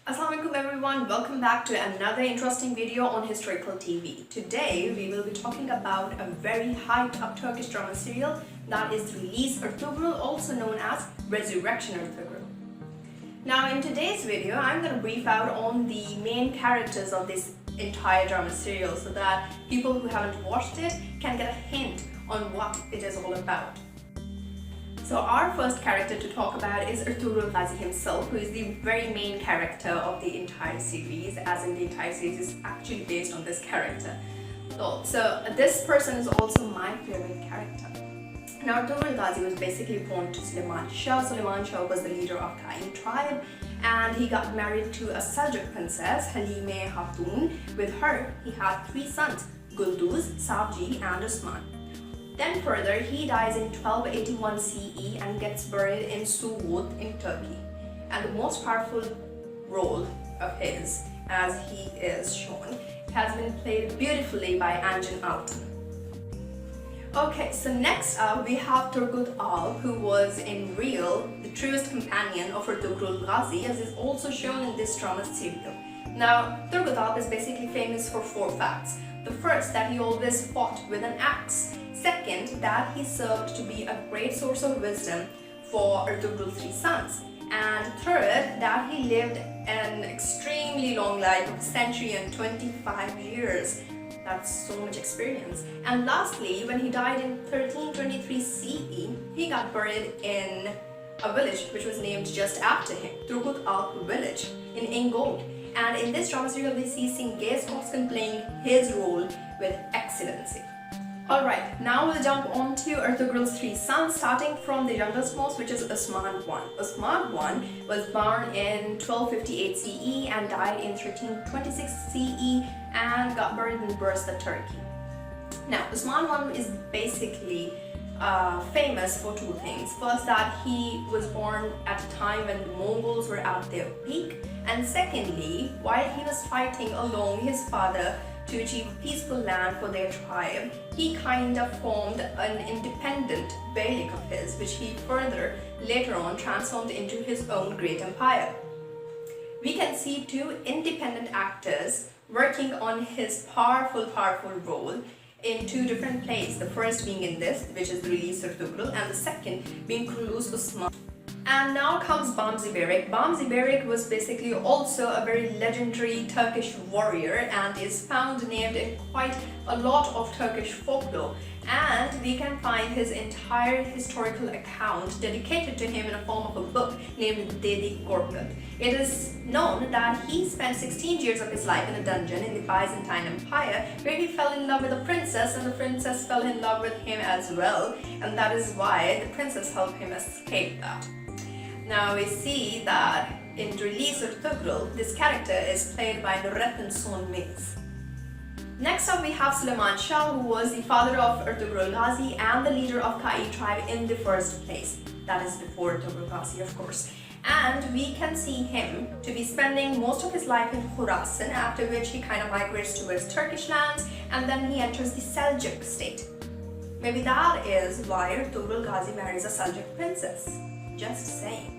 Assalamualaikum everyone, welcome back to another interesting video on Historical TV. Today we will be talking about a very hyped up Turkish drama serial that is Dirilis Ertugrul, also known as Resurrection Ertugrul. Now in today's video I'm going to brief out on the main characters of this entire drama serial so that people who haven't watched it can get a hint on what it is all about. So our first character to talk about is Ertugrul Ghazi himself, who is the very main character of the entire series, as in the entire series is actually based on this character. So this person is also my favorite character. Now Ertugrul Ghazi was basically born to Suleyman Shah. Suleyman Shah was the leader of the Hayme tribe, and he got married to a Seljuk princess, Halime Sultan. With her, he had 3 sons, Gunduz, Savci and Osman. Then further, he dies in 1281 CE and gets buried in Sugut in Turkey. And the most powerful role of his, as he is shown, has been played beautifully by Angin Altan. Okay, so next up we have Turgut Ap, who was in real the truest companion of Ertugrul Ghazi, as is also shown in this drama serial. Now, Turgut Ap is basically famous for 4 facts. The first, that he always fought with an axe. Second, that he served to be a great source of wisdom for Ertugrul's 3 sons. And third, that he lived an extremely long life of a century and 25 years. That's so much experience. And lastly, when he died in 1323 CE, he got buried in a village which was named just after him, Turgut Ap village in Ingold. And in this drama serial, we see Singe's Osman playing his role with excellency. Alright, now we'll jump on to Ertugrul's 3 sons, starting from the youngest most, which is Osman I. Osman I was born in 1258 CE and died in 1326 CE and got buried in Bursa, Turkey. Now, Osman I is basically famous for 2 things. First, that he was born at a time when the Mongols were at their peak, and secondly, while he was fighting along his father to achieve a peaceful land for their tribe, he kind of formed an independent beylik of his, which he further later on transformed into his own great empire. We can see 2 independent actors working on his powerful role in 2 different plays. The first being in this, which is Dirilis Ertugrul, and the second being Kurulus Osman. And now comes Bamsi Bey. Bamsi Bey was basically also a very legendary Turkish warrior and is found named in quite a lot of Turkish folklore. And we can find his entire historical account dedicated to him in a form of a book named Dedi Korkut. It is known that he spent 16 years of his life in a dungeon in the Byzantine Empire, where he fell in love with a princess and the princess fell in love with him as well. And that is why the princess helped him escape that. Now we see that in Dirilis Ertugrul, this character is played by Nurettin Sonmez. Next up we have Suleyman Shah, who was the father of Ertugrul Ghazi and the leader of Kai tribe in the first place. That is before Ertugrul Ghazi, of course. And we can see him to be spending most of his life in Khorasan, after which he kind of migrates towards Turkish lands and then he enters the Seljuk state. Maybe that is why Ertugrul Ghazi marries a Seljuk princess. Just saying.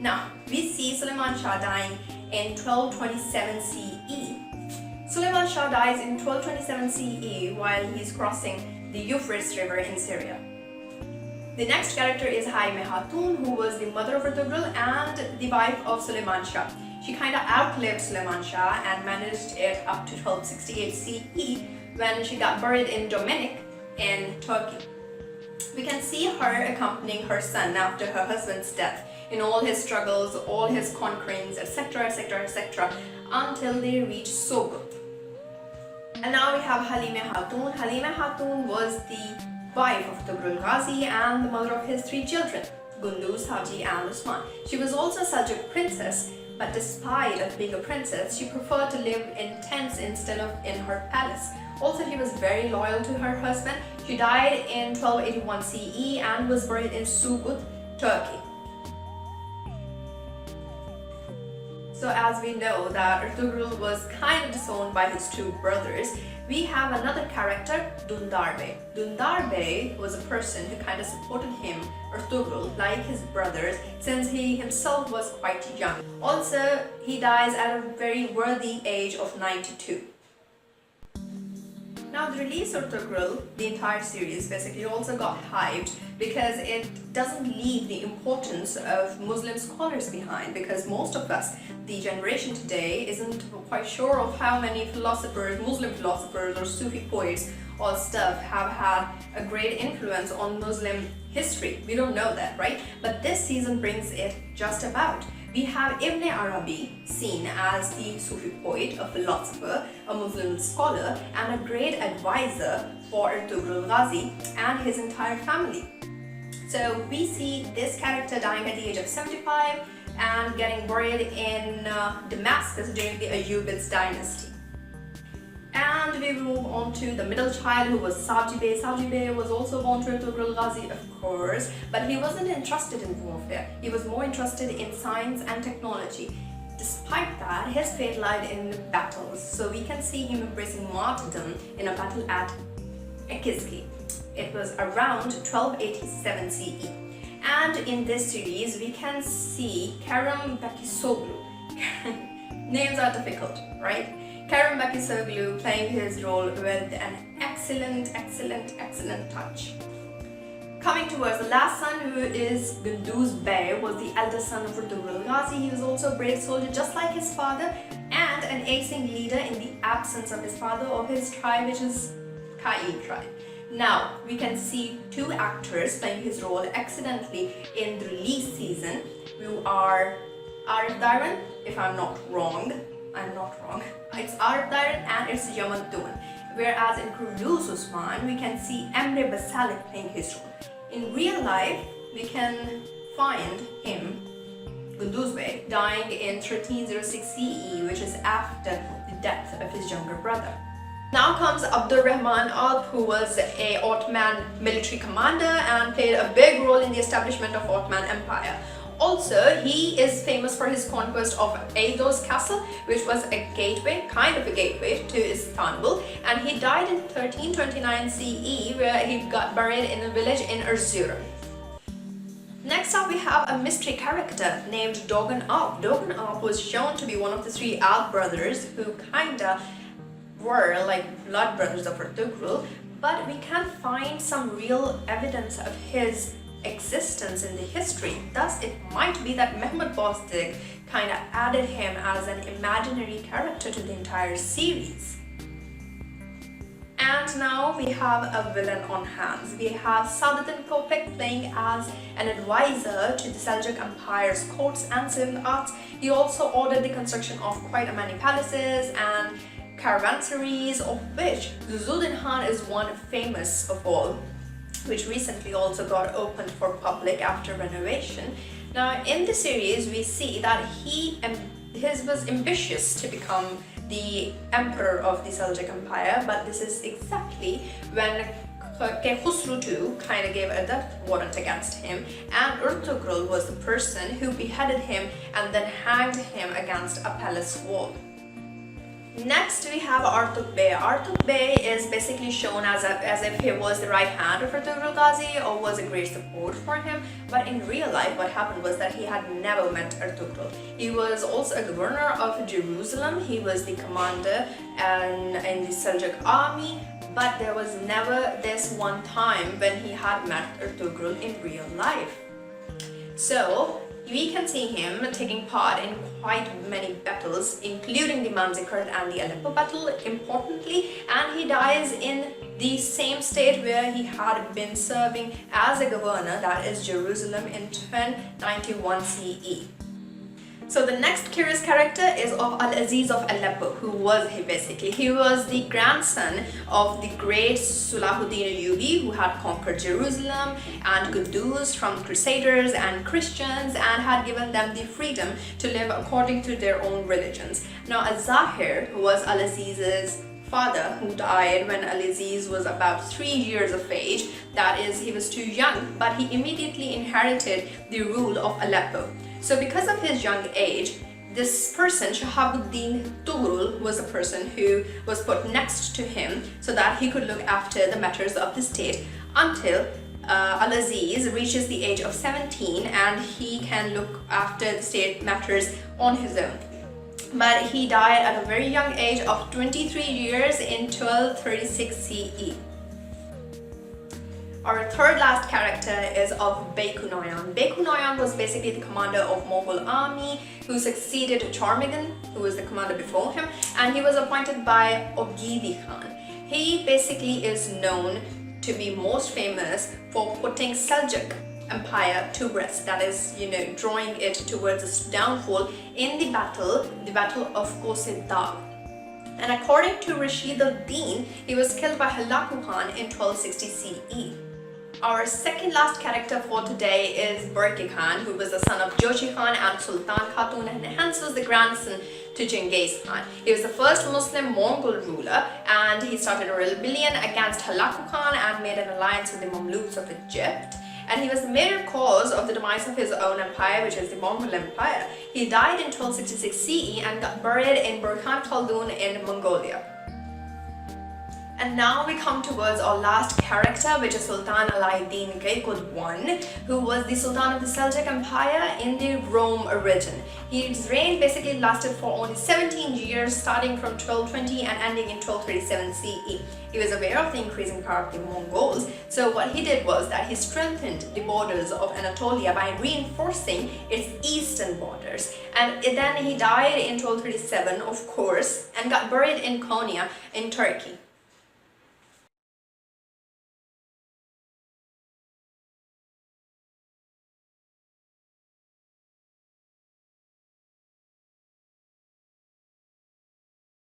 Now, we see Suleyman Shah dying in 1227 CE. Suleyman Shah dies in 1227 CE while he's crossing the Euphrates River in Syria. The next character is Hayme Hatun, who was the mother of Ertugrul and the wife of Suleyman Shah. She kind of outlived Suleyman Shah and managed it up to 1268 CE when she got buried in Dominic in Turkey. We can see her accompanying her son after her husband's death in all his struggles, all his conquerings, etc, etc, etc, until they reach Sugut. And now we have Halime Hatun. Halime Hatun was the wife of Ertugrul Ghazi and the mother of his 3 children, Gunduz, Savci and Osman. She was also a Seljuk princess, but despite of being a princess, she preferred to live in tents instead of in her palace. Also, she was very loyal to her husband. She died in 1281 CE and was buried in Sugut, Turkey. So as we know that Ertugrul was kind of disowned by his two brothers, we have another character, Dundar Bey. Dundar Bey was a person who kind of supported him, Ertugrul, like his brothers, since he himself was quite young. Also, he dies at a very worthy age of 92. Now, Dirilis Ertugrul, the entire series, basically also got hyped because it doesn't leave the importance of Muslim scholars behind, because most of us, the generation today, isn't quite sure of how many philosophers, Muslim philosophers or Sufi poets or stuff have had a great influence on Muslim history. We don't know that, right? But this season brings it just about. We have Ibn-e-Arabi seen as the Sufi poet, a philosopher, a Muslim scholar, and a great advisor for Ertugrul Ghazi and his entire family. So we see this character dying at the age of 75 and getting buried in Damascus during the Ayyubids dynasty. And we move on to the middle child, who was Savci Bey. Savci Bey was also born to Ertugrul Ghazi, of course, but he wasn't interested in warfare. He was more interested in science and technology. Despite that, his fate lied in battles. So we can see him embracing martyrdom in a battle at Ekizki. It was around 1287 CE. And in this series, we can see Kerem Bakisoglu. Names are difficult, right? Kerem Bakisoglu playing his role with an excellent touch. Coming towards the last son, who is Gunduz Bey, was the eldest son of Ertugrul Ghazi. He was also a brave soldier just like his father and an acing leader in the absence of his father of his tribe, which is Kaid tribe. Now, we can see two actors playing his role accidentally in the release season, who are Arif Dairan, if I'm not wrong. It's Arif Dairan and it's Yaman Tuan. Whereas in Kurulus Osman, we can see Emre Basalik playing his role. In real life, we can find him, Gunduz Bey, dying in 1306 CE, which is after the death of his younger brother. Now comes Abdur-Rahman Alp, who was an Ottoman military commander and played a big role in the establishment of Ottoman Empire. Also, he is famous for his conquest of Eidos Castle, which was a gateway, kind of a gateway to Istanbul, and he died in 1329 CE, where he got buried in a village in Erzurum. Next up, we have a mystery character named Dogan Alp. Dogan Alp was shown to be one of the three Alp brothers who kinda were like blood brothers of Ertugrul, but we can't find some real evidence of his existence in the history. Thus, it might be that Mehmed Bozdig kind of added him as an imaginary character to the entire series. And now we have a villain on hands. We have Saadettin Köpek playing as an advisor to the Seljuk Empire's courts and civil arts. He also ordered the construction of quite many palaces and caravansaries, of which Zuzuldin Khan is one famous of all, which recently also got opened for public after renovation. Now in the series, we see that he was ambitious to become the emperor of the Seljuk Empire, but this is exactly when Khusru II kind of gave a death warrant against him, and Ertugrul was the person who beheaded him and then hanged him against a palace wall. Next, we have Ertugrul Bey. Ertugrul Bey is basically shown as if he was the right hand of Ertugrul Ghazi or was a great support for him, but in real life what happened was that he had never met Ertugrul. He was also a governor of Jerusalem, he was the commander in the Seljuk army, but there was never this one time when he had met Ertugrul in real life. So we can see him taking part in quite many battles, including the Manzikert and the Aleppo battle, importantly, and he dies in the same state where he had been serving as a governor, that is Jerusalem, in 1091 CE. So the next curious character is of Al-Aziz of Aleppo, who was he was the grandson of the great Salahuddin Ayyubi, who had conquered Jerusalem and Gunduz from Crusaders and Christians and had given them the freedom to live according to their own religions. Now Al-Zahir, who was Al-Aziz's father, who died when Al-Aziz was about 3 years of age, that is, he was too young, but he immediately inherited the rule of Aleppo. So because of his young age, This person, Shahabuddin Tughul, was a person who was put next to him so that he could look after the matters of the state until Al-Aziz reaches the age of 17 and he can look after the state matters on his own. But he died at a very young age of 23 years in 1236 CE. Our third last character is of Baycu Noyan. Baycu Noyan was basically the commander of Mongol army who succeeded Charmigan, who was the commander before him, and he was appointed by Ogidi Khan. He basically is known to be most famous for putting Seljuk Empire to rest, that is, drawing it towards its downfall in the battle of Qose Dag. And according to Rashid al-Din, he was killed by Halime Khan in 1260 CE. Our second last character for today is Burka Khan, who was the son of Joshi Khan and Sultan Khatun, and hence was the grandson to Genghis Khan. He was the first Muslim Mongol ruler, and he started a rebellion against Halime Khan and made an alliance with the Mamluks of Egypt. And he was the major cause of the demise of his own empire, which is the Mongol Empire. He died in 1266 CE and got buried in Burka Khan in Mongolia. And now we come towards our last character, which is Sultan Aladdin Gaikod I, who was the Sultan of the Seljuk Empire in the Rome region. His reign basically lasted for only 17 years, starting from 1220 and ending in 1237 CE. He was aware of the increasing power of the Mongols, so what he did was that he strengthened the borders of Anatolia by reinforcing its eastern borders. And then he died in 1237, of course, and got buried in Konya in Turkey.